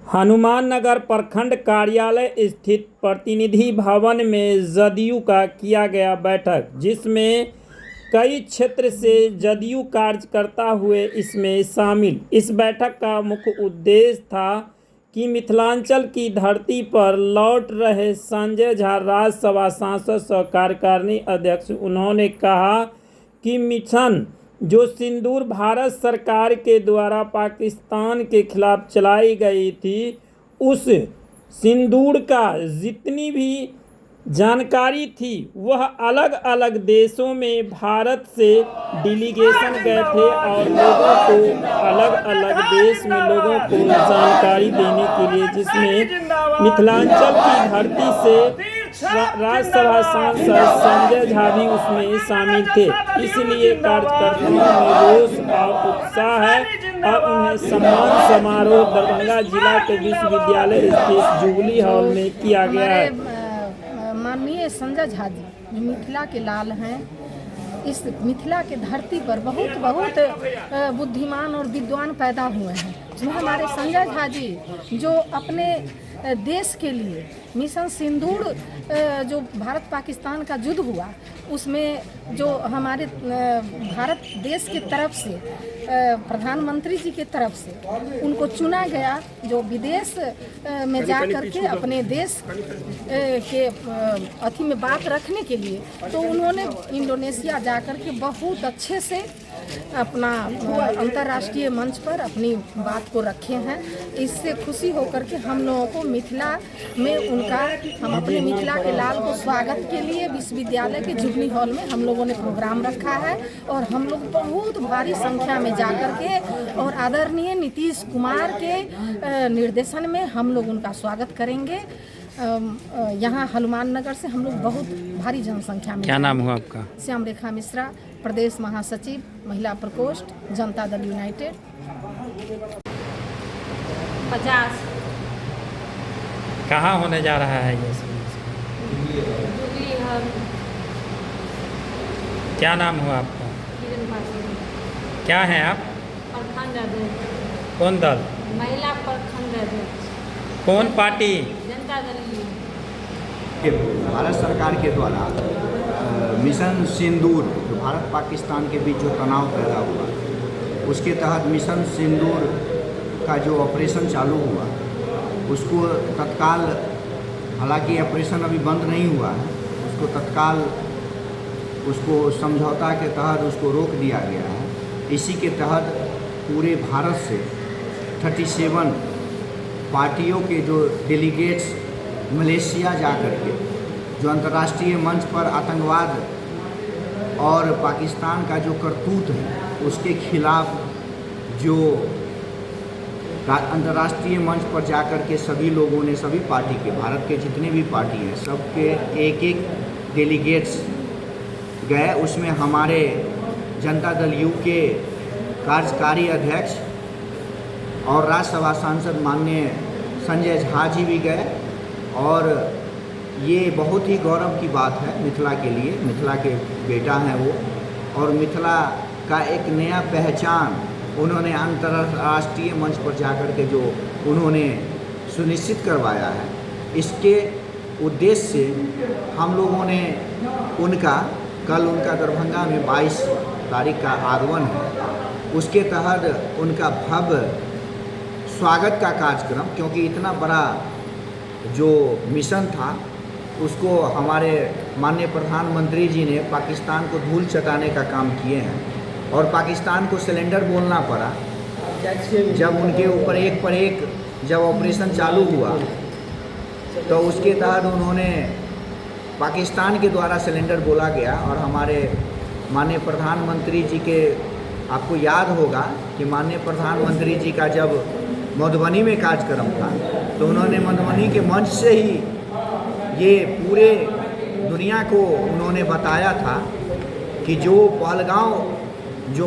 हनुमान नगर प्रखंड कार्यालय स्थित प्रतिनिधि भवन में जदयू का किया गया बैठक, जिसमें कई क्षेत्र से जदयू कार्यकर्ता हुए इसमें शामिल। इस बैठक का मुख्य उद्देश्य था कि मिथिलांचल की धरती पर लौट रहे संजय झा राज्यसभा सांसद सह कार्यकारिणी अध्यक्ष। उन्होंने कहा कि मिशन जो सिंदूर भारत सरकार के द्वारा पाकिस्तान के खिलाफ चलाई गई थी, उस सिंदूर का जितनी भी जानकारी थी वह अलग अलग देशों में भारत से डेलीगेशन गए थे और लोगों को अलग अलग देश में लोगों को जानकारी देने के लिए, जिसमें मिथिलांचल की धरती से राज्यसभा सांसद संजय झा भी उसमें शामिल थे। इसलिए कार्यकर्ताओं में रोष और उत्साह है और उन्हें सम्मान समारोह दरभंगा जिला के विश्वविद्यालय स्थित जुबली हॉल में किया गया है। माननीय संजय झा जी मिथिला के लाल हैं। इस मिथिला के धरती पर बहुत बुद्धिमान और विद्वान पैदा हुए हैं। इसमें हमारे संजय झा जी जो अपने देश के लिए मिशन सिंदूर जो भारत पाकिस्तान का युद्ध हुआ, उसमें जो हमारे भारत देश की तरफ से प्रधानमंत्री जी की तरफ से उनको चुना गया, जो विदेश में जा कर के अपने देश के अथी में बात रखने के लिए, तो उन्होंने इंडोनेशिया जा कर के बहुत अच्छे से अपना अंतर्राष्ट्रीय मंच पर अपनी बात को रखे हैं। इससे खुशी होकर के हम लोगों को मिथिला में हम अपने मिथिला के लाल को स्वागत के लिए विश्वविद्यालय के जुबली हॉल में हम लोगों ने प्रोग्राम रखा है और हम लोग बहुत भारी संख्या में जाकर के और आदरणीय नीतीश कुमार के निर्देशन में हम लोग उनका स्वागत करेंगे। यहाँ हनुमान नगर से हम लोग बहुत भारी जनसंख्या में। क्या नाम हुआ आपका? श्याम रेखा मिश्रा, प्रदेश महासचिव महिला प्रकोष्ठ, जनता दल यूनाइटेड। 50 कहाँ होने जा रहा है ये? Jubilee hall. क्या नाम हुआ आपका? क्या हैं आप? प्रखंड अध्यक्ष। कौन दल? महिला प्रखंड अध्यक्ष। कौन पार्टी? जनता दल। भारत सरकार के द्वारा मिशन सिंदूर जो भारत पाकिस्तान के बीच जो तनाव पैदा हुआ, उसके तहत मिशन सिंदूर का जो ऑपरेशन चालू हुआ, उसको तत्काल, हालांकि ऑपरेशन अभी बंद नहीं हुआ है, उसको तत्काल उसको समझौता के तहत उसको रोक दिया गया है। इसी के तहत पूरे भारत से 37 पार्टियों के जो डेलीगेट्स मलेशिया जा कर के जो अंतर्राष्ट्रीय मंच पर आतंकवाद और पाकिस्तान का जो करतूत है उसके खिलाफ जो अंतर्राष्ट्रीय मंच पर जाकर के सभी लोगों ने, सभी पार्टी के, भारत के जितने भी पार्टी हैं सबके एक डेलीगेट्स गए। उसमें हमारे जनता दल यू के कार्यकारी अध्यक्ष और राज्यसभा सांसद माननीय संजय झा जी भी गए और ये बहुत ही गौरव की बात है मिथिला के लिए। मिथिला के बेटा हैं वो, और मिथिला का एक नया पहचान उन्होंने अंतर्राष्ट्रीय मंच पर जाकर के जो उन्होंने सुनिश्चित करवाया है, इसके उद्देश्य से हम लोगों ने कल उनका दरभंगा में 22 तारीख का आगमन है, उसके तहत उनका भव्य स्वागत का कार्यक्रम, क्योंकि इतना बड़ा जो मिशन था उसको हमारे माननीय प्रधानमंत्री जी ने पाकिस्तान को धूल चटाने का काम किए हैं और पाकिस्तान को सिलेंडर बोलना पड़ा जब उनके ऊपर एक पर एक जब ऑपरेशन चालू हुआ, तो उसके तहत उन्होंने पाकिस्तान के द्वारा सिलेंडर बोला गया। और हमारे माननीय प्रधानमंत्री जी के, आपको याद होगा कि माननीय प्रधानमंत्री जी का जब मधुबनी में कार्यक्रम था तो उन्होंने मधुबनी के मंच से ही ये पूरे दुनिया को उन्होंने बताया था कि जो पहलगांव जो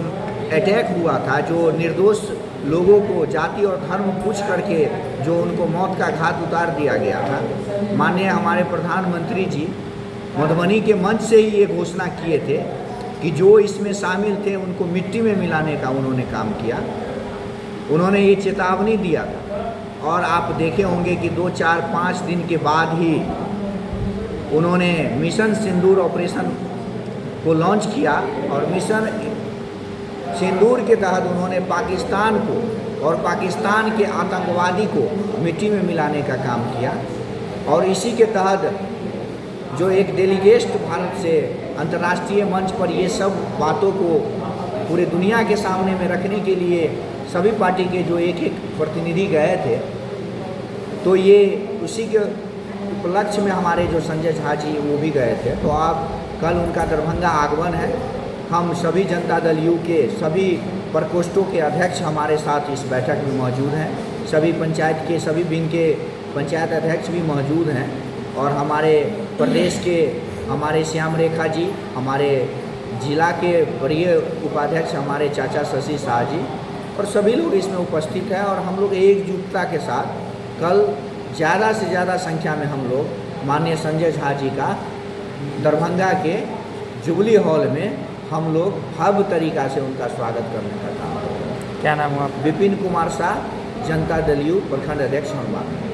अटैक हुआ था, जो निर्दोष लोगों को जाति और धर्म पूछ करके जो उनको मौत का घाट उतार दिया गया था, माननीय हमारे प्रधानमंत्री जी मधुबनी के मंच से ही ये घोषणा किए थे कि जो इसमें शामिल थे उनको मिट्टी में मिलाने का उन्होंने काम किया। उन्होंने ये चेतावनी दिया था और आप देखे होंगे कि 2, 4, 5 दिन के बाद ही उन्होंने मिशन सिंदूर ऑपरेशन को लॉन्च किया और मिशन सिंदूर के तहत उन्होंने पाकिस्तान को और पाकिस्तान के आतंकवादी को मिट्टी में मिलाने का काम किया। और इसी के तहत जो एक डेलीगेट भारत से अंतर्राष्ट्रीय मंच पर ये सब बातों को पूरे दुनिया के सामने में रखने के लिए सभी पार्टी के जो एक एक प्रतिनिधि गए थे, तो ये उसी के उपलक्ष्य में हमारे जो संजय झा जी वो भी गए थे। तो अब कल उनका दरभंगा आगमन है। हम सभी जनता दल यू के सभी प्रकोष्ठों के अध्यक्ष हमारे साथ इस बैठक में मौजूद हैं। सभी पंचायत के सभी विंग के पंचायत अध्यक्ष भी मौजूद हैं और हमारे प्रदेश के हमारे श्याम रेखा जी, हमारे जिला के वरीय उपाध्यक्ष हमारे चाचा शशि शाह जी और सभी लोग इसमें उपस्थित हैं। और हम लोग एकजुटता के साथ कल ज़्यादा से ज़्यादा संख्या में हम लोग माननीय संजय झा जी का दरभंगा के जुबली हॉल में हम लोग भव्य तरीक़ा से उनका स्वागत करने का काम करेंगे। क्या नाम हुआ? विपिन कुमार शाह, जनता दल यू प्रखंड अध्यक्ष धनबाद।